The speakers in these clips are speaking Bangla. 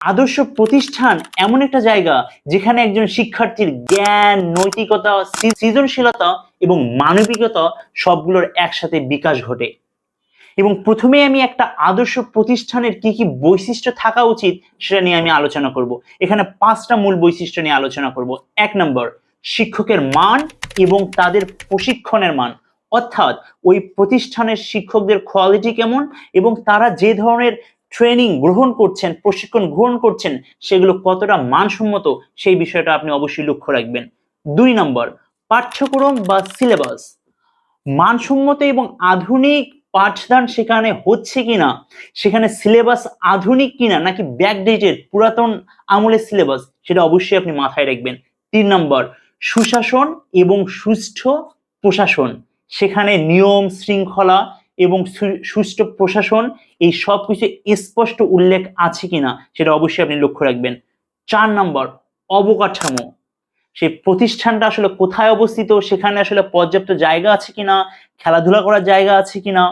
আদর্শ প্রতিষ্ঠান এমন একটা জায়গা যেখানে একজন শিক্ষার্থীর জ্ঞান, নৈতিকতা, সৃজনশীলতা এবং মানবিকতা সবগুলোর একসাথে বিকাশ ঘটে। এবং প্রথমে আমি একটা আদর্শ প্রতিষ্ঠানের কি কি বৈশিষ্ট্য থাকা উচিত সেটা নিয়ে আমি আলোচনা করব। এখানে 5টা মূল বৈশিষ্ট্য নিয়ে আলোচনা করব। 1 নম্বর, শিক্ষকের মান এবং তাদের প্রশিক্ষণের মান, অর্থাৎ ওই প্রতিষ্ঠানের শিক্ষকদের কোয়ালিটি কেমন এবং তারা যে ধরনের ট্রেনিং গ্রহণ করছেন, প্রশিক্ষণ গ্রহণ করছেন, সেগুলো কতটা মানসম্মত সেই বিষয়টা আপনি অবশ্যই লক্ষ্য রাখবেন। 2 নম্বর, পাঠ্যক্রম বা সিলেবাস মানসম্মত এবং আধুনিক পাঠদান সেখানে হচ্ছে কিনা, সেখানে সিলেবাস আধুনিক কিনা নাকি ব্যাকডেটেড পুরাতন আমলের সিলেবাস, সেটা অবশ্যই আপনি মাথায় রাখবেন। 3 নম্বর, সুশাসন এবং সুষ্ঠু প্রশাসন, সেখানে নিয়ম শৃঙ্খলা এবং সুষ্ঠু প্রশাসন এই সব কিছু স্পষ্ট উল্লেখ আছে কিনা সেটা অবশ্যই আপনি লক্ষ্য রাখবেন। 4 নম্বর, অবকাঠামো, সেই প্রতিষ্ঠানটা আসলে কোথায় অবস্থিত, সেখানে আসলে পর্যাপ্ত জায়গা আছে কিনা, খেলাধুলা করার জায়গা আছে কিনা,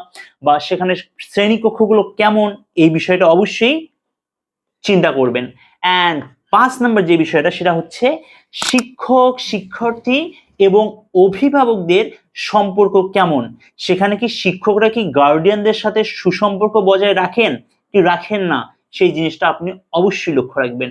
বা সেখানে শ্রেণীকক্ষগুলো কেমন, এই বিষয়টা অবশ্যই চিন্তা করবেন। অ্যান্ড 5 নম্বর যে বিষয়টা সেটা হচ্ছে শিক্ষক শিক্ষার্থী এবং অভিভাবকদের সম্পর্ক কেমন, সেখানে কি শিক্ষকরা কি গার্ডিয়ানদের সাথে সুসম্পর্ক বজায় রাখেন কি রাখেন না, সেই জিনিসটা আপনি অবশ্যই লক্ষ্য রাখবেন।